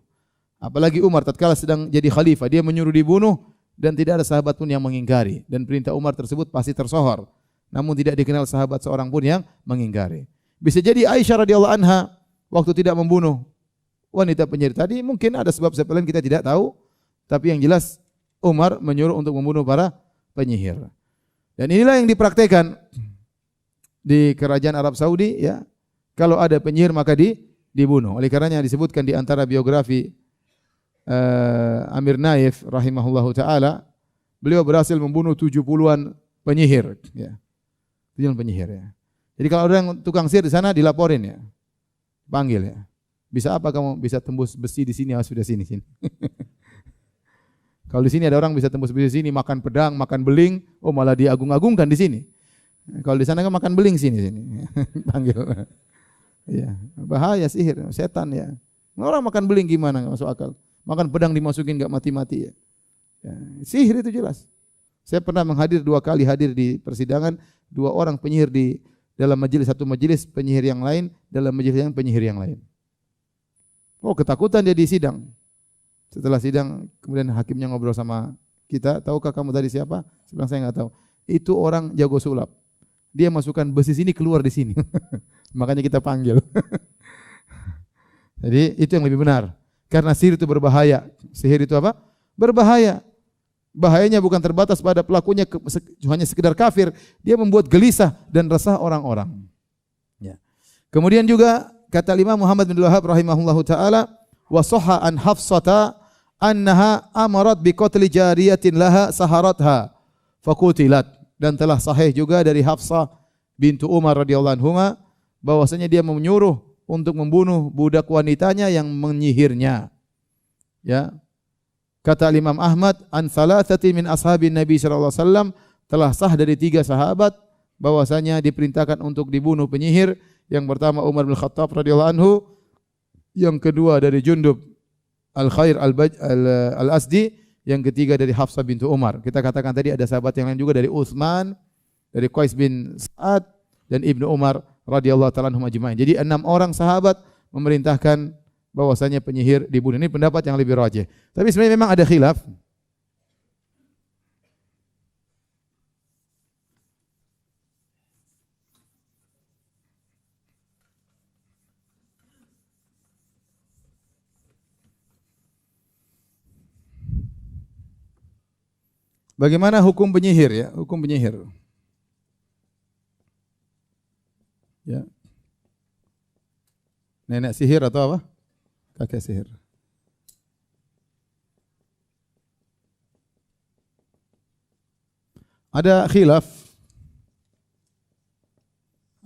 Apalagi Umar tatkala sedang jadi khalifah, dia menyuruh dibunuh dan tidak ada sahabat pun yang mengingkari, dan perintah Umar tersebut pasti tersohor. Namun tidak dikenal sahabat seorang pun yang mengingkari. Bisa jadi Aisyah radhiyallahu anha waktu tidak membunuh wanita penyihir tadi, mungkin ada sebab-sebab lain kita tidak tahu, tapi yang jelas Umar menyuruh untuk membunuh para penyihir. Dan inilah yang dipraktikkan di kerajaan Arab Saudi, ya. Kalau ada penyihir maka dibunuh. Oleh karenanya disebutkan di antara biografi Amir Naif rahimahullahu taala, beliau berhasil membunuh 70-an penyihir, ya. 70 penyihir, ya. Jadi kalau ada yang tukang sihir di sana dilaporin, ya. Panggil, ya. Bisa apa kamu? Bisa tembus besi di sini, sudah sini. Kalau di sini ada orang bisa tembus besi di sini, makan pedang, makan beling, oh malah diagung-agungkan di sini. Kalau di sana kan makan beling sini. Panggil. Ya, bahaya sihir, setan, ya. Orang makan beling gimana, enggak masuk akal. Makan pedang dimasukin enggak mati-mati, ya. Ya, sihir itu jelas. Saya pernah hadir 2 kali di persidangan, 2 orang penyihir di dalam majelis, satu majelis penyihir yang lain, dalam majelis yang penyihir yang lain. Oh, ketakutan dia di sidang. Setelah sidang, kemudian hakimnya ngobrol sama kita, tahukah kamu tadi siapa? Saya bilang saya enggak tahu. Itu orang jago sulap. Dia masukkan besi sini, keluar di sini. Makanya kita panggil. Jadi itu yang lebih benar. Karena sihir itu berbahaya. Sihir itu apa? Berbahaya. Bahayanya bukan terbatas pada pelakunya hanya sekedar kafir. Dia membuat gelisah dan resah orang-orang. Ya. Kemudian juga kata Imam Muhammad bin Wahab rahimahullahu taala, wa sahha an Hafsata annaha amarat bi qatli jariyatin laha saharatha faqutilat. Dan telah sahih juga dari Hafsah bintu Umar radhiyallahu anhuma bahwasanya dia menyuruh untuk membunuh budak wanitanya yang menyihirnya. Ya. Kata Imam Ahmad, an thalathati min ashabin Nabi sallallahu alaihi wasallam, telah sah dari 3 sahabat bahwasanya diperintahkan untuk dibunuh penyihir. Yang pertama Umar bin Khattab radhiyallahu anhu, yang kedua dari Jundub Al-Khair Al-Asdi, yang ketiga dari Hafsah bintu Umar. Kita katakan tadi ada sahabat yang lain juga dari Utsman, dari Qais bin Sa'ad dan Ibnu Umar radhiyallahu ta'ala anhum ajma'in. Jadi 6 orang sahabat memerintahkan bahwasanya penyihir dibunuh. Ini pendapat yang lebih rajih. Tapi sebenarnya memang ada khilaf. Bagaimana hukum penyihir ya? Hukum penyihir. Ya. Nenek sihir atau apa? Kakek sihir. Ada khilaf.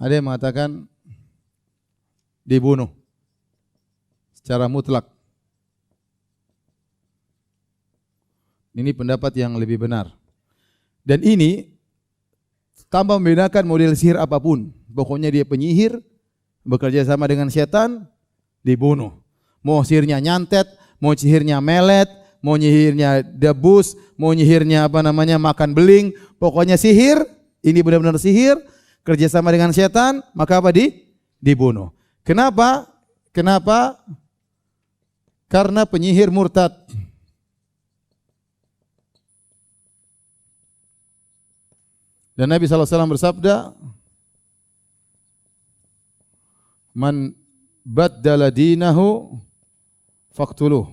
Ada yang mengatakan dibunuh secara mutlak. Ini pendapat yang lebih benar. Dan ini tanpa membedakan model sihir apapun. Pokoknya dia penyihir, bekerja sama dengan setan, dibunuh. Mau sihirnya nyantet, mau sihirnya melet, mau sihirnya debus, mau sihirnya makan beling. Pokoknya sihir, ini benar-benar sihir, kerja sama dengan setan, maka apa? Dibunuh. Kenapa? Kenapa? Karena penyihir murtad. Dan Nabi SAW bersabda, "Man baddala dinahu faqtuluh."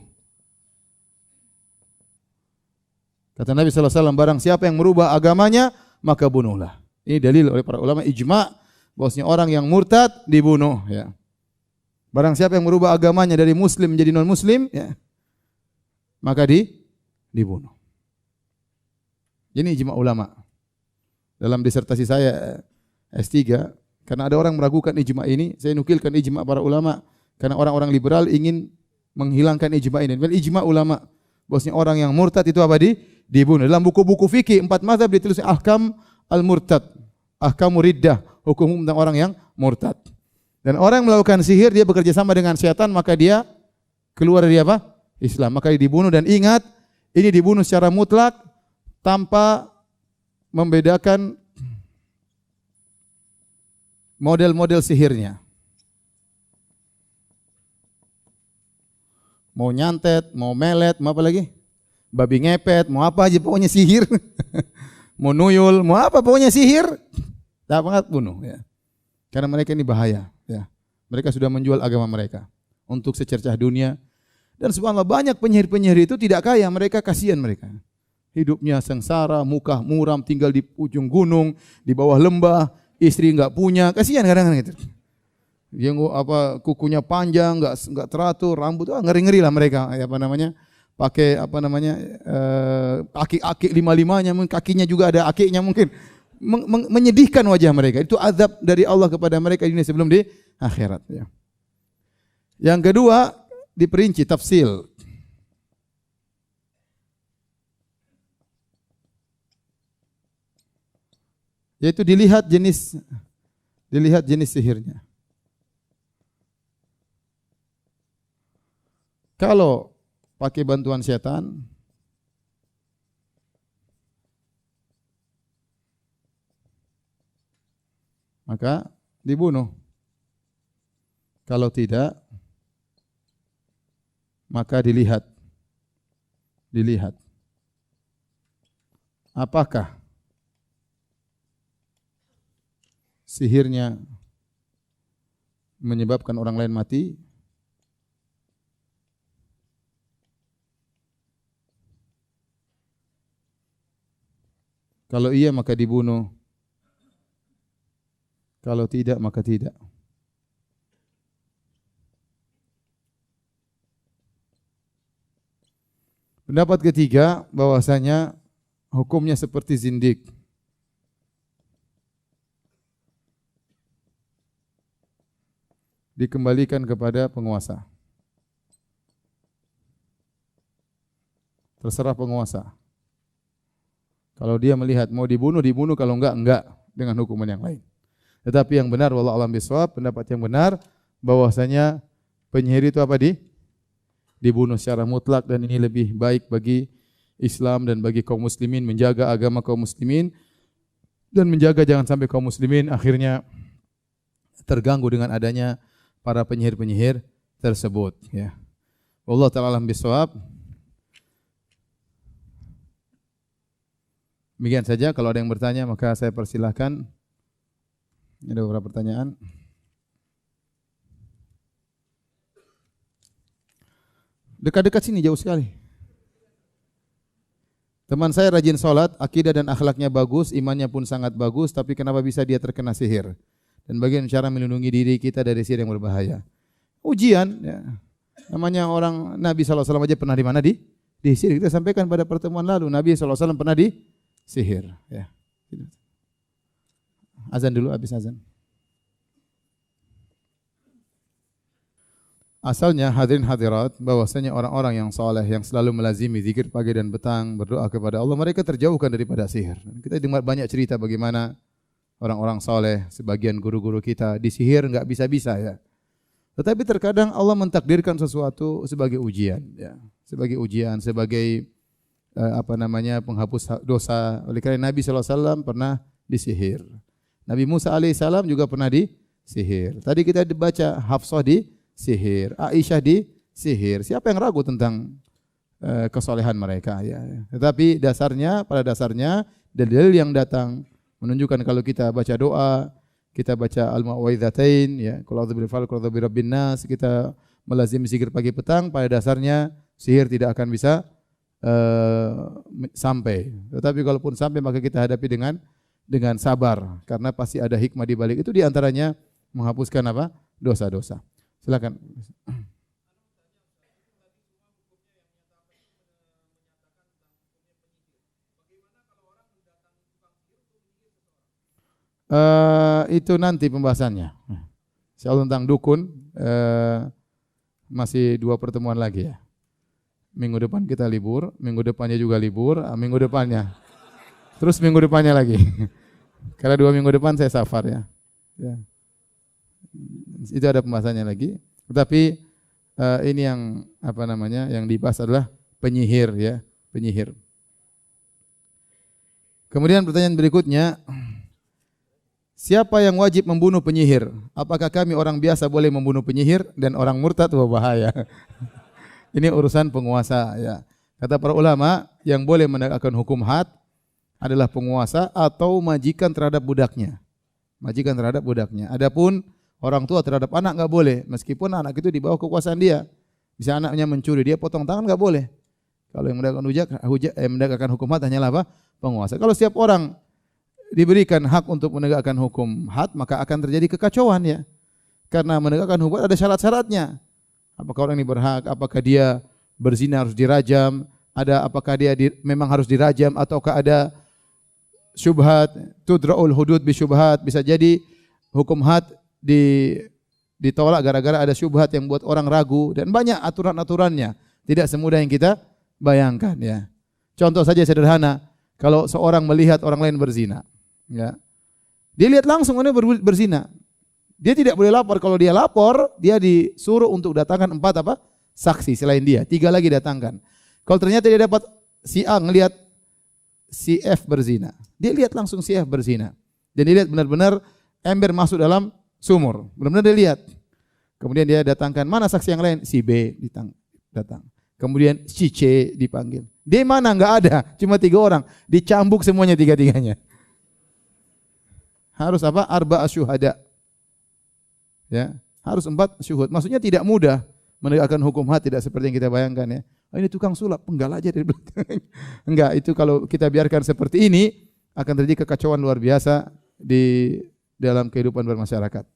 Kata Nabi SAW, barang siapa yang merubah agamanya, maka bunuhlah. Ini dalil oleh para ulama ijma' bahwasanya orang yang murtad dibunuh. Ya. Barang siapa yang merubah agamanya dari muslim menjadi non muslim, ya, maka dibunuh. Ini ijma' ulama. Dalam disertasi saya S3, karena ada orang meragukan ijma' ini, saya nukilkan ijma' para ulama karena orang-orang liberal ingin menghilangkan ijma' ini. Dan ijma' ulama bahwasanya orang yang murtad itu apa? Dibunuh. Dalam buku-buku fikih 4 mazhab ditulis ahkam al-murtad, ahkam riddah, hukum tentang orang yang murtad. Dan orang yang melakukan sihir, dia bekerja sama dengan syaitan, maka dia keluar dari apa? Islam. Maka dia dibunuh. Dan ingat, ini dibunuh secara mutlak tanpa membedakan model-model sihirnya. Mau nyantet, mau melet, mau apa lagi? Babi ngepet, mau apa aja pokoknya sihir. Mau nuyul, mau apa pokoknya sihir. Dapat bunuh ya. Karena mereka ini bahaya ya. Mereka sudah menjual agama mereka untuk secercah dunia. Dan subhanallah banyak penyihir-penyihir itu tidak kaya, mereka kasihan mereka. Hidupnya sengsara, muka muram, tinggal di ujung gunung, di bawah lembah, istri enggak punya, kasihan kadang-kadang gitu. Yang kukunya panjang, enggak teratur, rambut ngeri-ngeri lah mereka, pakai aki-aki lima-limanya, kakinya juga ada akinya mungkin. Menyedihkan wajah mereka. Itu azab dari Allah kepada mereka di dunia sebelum di akhirat ya. Yang kedua, diperinci tafsil. Yaitu dilihat jenis sihirnya. Kalau pakai bantuan setan, maka dibunuh. Kalau tidak, maka dilihat. Apakah sihirnya menyebabkan orang lain mati? Kalau iya maka dibunuh. Kalau tidak maka tidak. Pendapat ketiga bahwasanya hukumnya seperti zindik. Dikembalikan kepada penguasa. Terserah penguasa. Kalau dia melihat mau dibunuh, kalau enggak dengan hukuman yang lain. Tetapi yang benar wallahu a'lam bishawab, pendapat yang benar bahwasanya Penyihir itu apa dibunuh secara mutlak, dan ini lebih baik bagi Islam dan bagi kaum muslimin menjaga agama kaum muslimin dan menjaga jangan sampai kaum muslimin akhirnya terganggu dengan adanya para penyihir-penyihir tersebut, ya. Wallahu ta'ala alam bisawab. Demikian saja, kalau ada yang bertanya maka saya persilahkan. Ada beberapa pertanyaan. Dekat-dekat sini jauh sekali. Teman saya rajin sholat, akidah dan akhlaknya bagus, imannya pun sangat bagus, tapi kenapa bisa dia terkena sihir? Dan bagaimana cara melindungi diri kita dari sihir yang berbahaya? Ujian, ya. Namanya orang Nabi SAW aja pernah di mana? Di sihir. Kita sampaikan pada pertemuan lalu, Nabi SAW pernah di sihir. Ya. Azan dulu, habis azan. Asalnya hadirin hadirat bahwasanya orang-orang yang saleh yang selalu melazimi zikir pagi dan petang, berdoa kepada Allah, mereka terjauhkan daripada sihir. Kita dengar banyak cerita bagaimana orang-orang saleh, sebagian guru-guru kita disihir enggak bisa-bisa, ya. Tetapi terkadang Allah mentakdirkan sesuatu sebagai ujian, ya. Sebagai ujian, sebagai penghapus dosa. Oleh karena Nabi SAW pernah disihir. Nabi Musa alaihissalam juga pernah disihir. Tadi kita baca Hafsah disihir, Aisyah disihir. Siapa yang ragu tentang kesolehan mereka, ya. Tetapi pada dasarnya dalil yang datang menunjukkan kalau kita baca doa, kita baca al-mu'awwidzatain, ya, qul a'udzu birabbil falaq, qul a'udzu birabbin nas, kita melazimi zikir pagi petang, pada dasarnya sihir tidak akan bisa sampai. Tetapi kalaupun sampai maka kita hadapi dengan sabar, karena pasti ada hikmah di balik itu, di antaranya menghapuskan dosa-dosa. Silakan. Itu nanti pembahasannya. Insyaallah tentang dukun masih 2 pertemuan lagi, ya. Minggu depan kita libur, minggu depannya juga libur, minggu depannya. Terus minggu depannya lagi. Karena 2 minggu depan saya safar, ya. Ya. Itu ada pembahasannya lagi. Tetapi ini yang yang dibahas adalah penyihir, ya, penyihir. Kemudian pertanyaan berikutnya, siapa yang wajib membunuh penyihir? Apakah kami orang biasa boleh membunuh penyihir dan orang murtad? Bahaya. Ini urusan penguasa, ya. Kata para ulama, yang boleh menegakkan hukum had adalah penguasa atau majikan terhadap budaknya. Majikan terhadap budaknya. Adapun orang tua terhadap anak enggak boleh, meskipun anak itu di bawah kekuasaan dia. Bisa anaknya mencuri, dia potong tangan enggak boleh. Kalau yang menegakkan hukum had hanyalah penguasa. Kalau setiap orang diberikan hak untuk menegakkan hukum had, maka akan terjadi kekacauan, ya. Karena menegakkan hukum had ada syarat-syaratnya. Apakah orang ini berhak, apakah dia berzina harus dirajam, apakah dia memang harus dirajam, ataukah ada syubhat, tudra'ul hudud bi syubhat, bisa jadi hukum had ditolak gara-gara ada syubhat yang buat orang ragu, dan banyak aturan-aturannya, tidak semudah yang kita bayangkan, ya. Contoh saja sederhana, kalau seorang melihat orang lain berzina, ya, dia lihat langsung orang berzina, dia tidak boleh lapor. Kalau dia lapor, dia disuruh untuk datangkan 4 saksi selain dia, 3 lagi datangkan. Kalau ternyata dia dapat si A ngelihat si F berzina, dia lihat langsung si F berzina, dan dia lihat benar-benar ember masuk dalam sumur, benar-benar dia lihat. Kemudian dia datangkan, mana saksi yang lain? Si B datang. Kemudian si C dipanggil. Dia mana? Enggak ada, cuma 3 orang. Dicambuk semuanya 3-tiganya. Harus Arba'a syuhada. Ya, harus 4 syuhud. Maksudnya tidak mudah menegakkan hukum had, tidak seperti yang kita bayangkan, ya. Oh, ini tukang sulap, penggal aja dari belakang. Enggak, itu kalau kita biarkan seperti ini akan terjadi kekacauan luar biasa di dalam kehidupan bermasyarakat.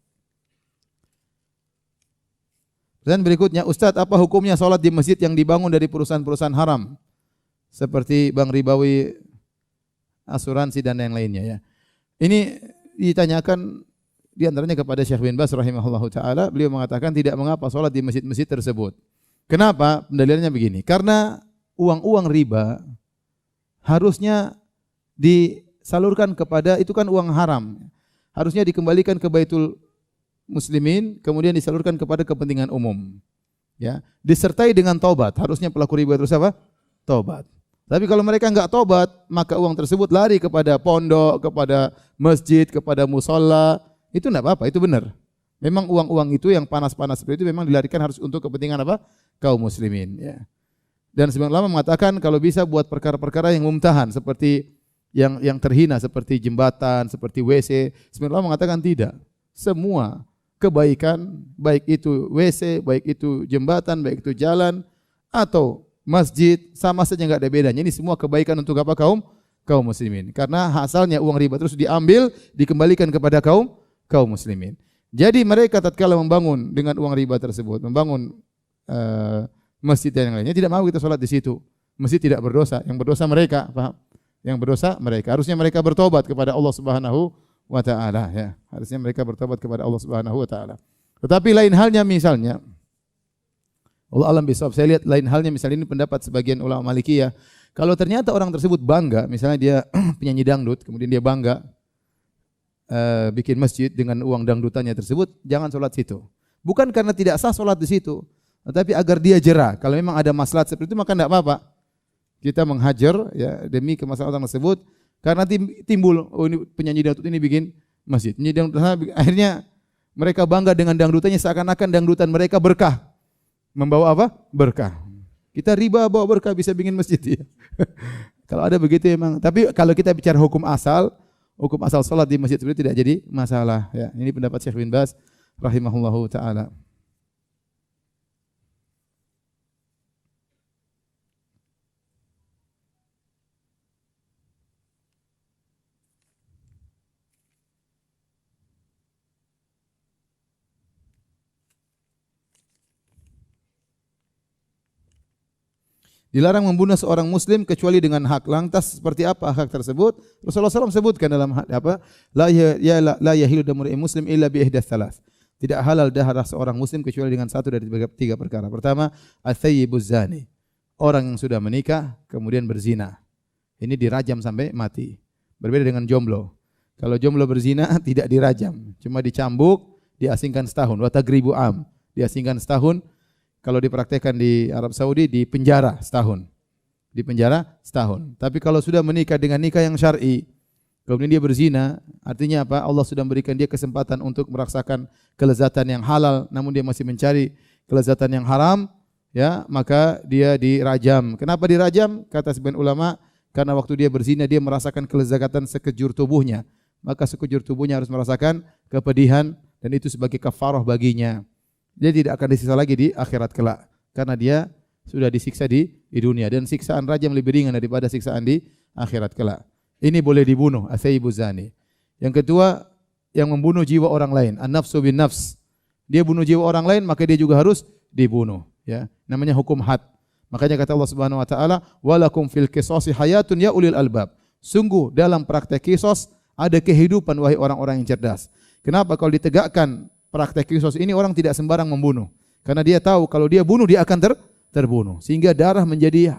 Dan berikutnya, Ustadz, apa hukumnya salat di masjid yang dibangun dari perusahaan-perusahaan haram seperti bank ribawi, asuransi dan yang lainnya, ya. Ini ditanyakan di antaranya kepada Syekh bin Baz rahimahullahu taala, beliau mengatakan tidak mengapa salat di masjid-masjid tersebut. Kenapa? Pendalilannya begini, karena uang-uang riba harusnya disalurkan kepada, itu kan uang haram, harusnya dikembalikan ke Baitul muslimin kemudian disalurkan kepada kepentingan umum. Ya, disertai dengan taubat. Harusnya pelaku riba terus apa? Taubat. Tapi kalau mereka enggak taubat, maka uang tersebut lari kepada pondok, kepada masjid, kepada musalla. Itu enggak apa-apa, itu benar. Memang uang-uang itu yang panas-panas seperti itu memang dilarikan harus untuk kepentingan apa? Kaum muslimin, ya. Dan sebagian ulama mengatakan kalau bisa buat perkara-perkara yang mumtahan seperti yang terhina seperti jembatan, seperti WC. Sebagian ulama mengatakan tidak. Semua kebaikan, baik itu WC, baik itu jembatan, baik itu jalan atau masjid, sama saja enggak ada bedanya. Ini semua kebaikan untuk apa? Kaum muslimin. Karena asalnya uang riba terus diambil, dikembalikan kepada kaum muslimin. Jadi mereka tatkala membangun dengan uang riba tersebut, membangun masjid dan yang lainnya, tidak mau kita sholat di situ. Masjid tidak berdosa, yang berdosa mereka, paham? Yang berdosa mereka. Harusnya mereka bertobat kepada Allah Subhanahu wa taala, ya. Harusnya mereka bertobat kepada Allah Subhanahu wa taala. Tetapi lain halnya misalnya Allah alam bisawab, saya lihat lain halnya misalnya ini pendapat sebagian ulama Malikiyah. Kalau ternyata orang tersebut bangga, misalnya dia penyanyi dangdut, kemudian dia bangga bikin masjid dengan uang dangdutannya tersebut, jangan sholat situ. Bukan karena tidak sah sholat di situ, tetapi agar dia jera. Kalau memang ada maslahat seperti itu maka tidak apa-apa. Kita menghajar ya demi kemaslahatan tersebut karena timbul ini penyanyi dangdut ini bikin masjid. Penyanyi dangdut akhirnya mereka bangga dengan dangdutannya seakan-akan dangdutan mereka berkah. Membawa apa? Berkah. Kita riba bawa berkah bisa bikin masjid ya. Kalau ada begitu memang. Tapi kalau kita bicara hukum asal salat di masjid sebenarnya tidak jadi masalah ya. Ini pendapat Syekh bin Baz rahimahullahu taala. Dilarang membunuh seorang muslim kecuali dengan hak. Lantas seperti apa hak tersebut? Rasulullah SAW sebutkan dalam apa? La yahilu damu muslim illa bi ihdats salas. Tidak halal darah seorang muslim kecuali dengan satu dari tiga perkara. Pertama, ats-tsayyibuz zani. Orang yang sudah menikah kemudian berzina. Ini dirajam sampai mati. Berbeda dengan jomblo. Kalau jomblo berzina tidak dirajam, cuma dicambuk, diasingkan setahun. Wa tagribu am. Diasingkan setahun. Kalau dipraktekkan di Arab Saudi di penjara setahun. Di penjara setahun. Tapi kalau sudah menikah dengan nikah yang syar'i, kemudian dia berzina, artinya apa? Allah sudah memberikan dia kesempatan untuk merasakan kelezatan yang halal, namun dia masih mencari kelezatan yang haram, ya, maka dia dirajam. Kenapa dirajam? Kata sebagian ulama, karena waktu dia berzina dia merasakan kelezatan sekejur tubuhnya. Maka sekejur tubuhnya harus merasakan kepedihan dan itu sebagai kafarah baginya. Dia tidak akan disiksa lagi di akhirat kelak karena dia sudah disiksa di dunia dan siksaan rajam lebih ringan daripada siksaan di akhirat kelak. Ini boleh dibunuh, ats-tsayyibuz zani. Yang kedua, yang membunuh jiwa orang lain, an-nafsu bin nafs. Dia bunuh jiwa orang lain maka dia juga harus dibunuh, ya. Namanya hukum had. Makanya kata Allah Subhanahu wa taala, "Walakum fil qisasi hayatun ya ulil albab." Sungguh dalam praktek kisos ada kehidupan wahai orang-orang yang cerdas. Kenapa kalau ditegakkan praktek kisos ini orang tidak sembarang membunuh. Karena dia tahu kalau dia bunuh dia akan terbunuh. Sehingga darah menjadi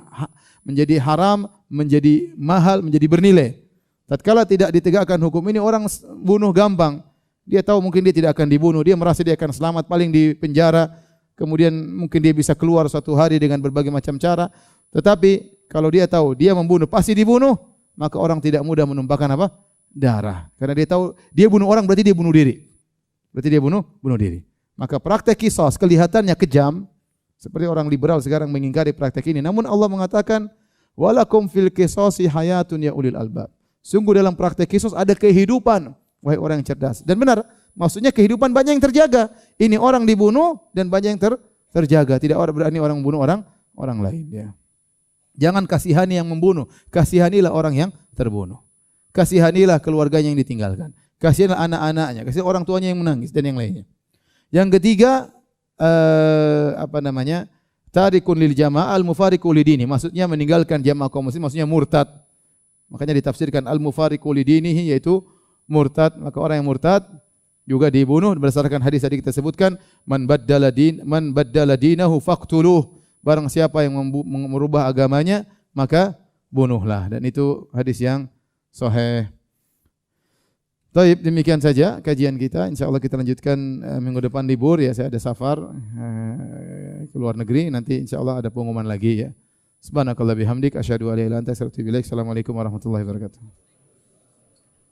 haram, menjadi mahal, menjadi bernilai. Tatkala tidak ditegakkan hukum ini orang bunuh gampang. Dia tahu mungkin dia tidak akan dibunuh, dia merasa dia akan selamat paling di penjara. Kemudian mungkin dia bisa keluar suatu hari dengan berbagai macam cara. Tetapi kalau dia tahu dia membunuh pasti dibunuh, maka orang tidak mudah menumpahkan apa? Darah. Karena dia tahu dia bunuh orang berarti dia bunuh diri. Berarti dia bunuh diri. Maka praktek kisos kelihatannya kejam, seperti orang liberal sekarang mengingkari praktek ini. Namun Allah mengatakan, walakum fil qisasi hayatun ya ulil albab. Sungguh dalam praktek kisos ada kehidupan, wahai orang yang cerdas. Dan benar, maksudnya kehidupan banyak yang terjaga. Ini orang dibunuh dan banyak yang terjaga. Tidak berani orang membunuh orang lain. Ya. Jangan kasihani yang membunuh, kasihanilah orang yang terbunuh. Kasihanilah keluarganya yang ditinggalkan. Kasihanlah anak-anaknya, kasihan orang tuanya yang menangis dan yang lainnya. Yang ketiga, tarikun lil jamaah al-mufariqu lidini. Maksudnya meninggalkan jamaah kaum muslim, maksudnya murtad. Makanya ditafsirkan al-mufariqu lidinihi yaitu murtad. Maka orang yang murtad juga dibunuh berdasarkan hadis tadi kita sebutkan, man baddala dinahu faqtuluh. Barang siapa yang merubah agamanya, maka bunuhlah. Dan itu hadis yang sahih. Taib, demikian saja kajian kita. Insyaallah kita lanjutkan minggu depan libur ya. Saya ada safar ke luar negeri. Nanti insyaallah ada pengumuman lagi ya. Subhanakallah bihamdik asyhadu an la ilaha illa anta astaghfiruka wa atubu ilaik. Assalamualaikum warahmatullahi wabarakatuh.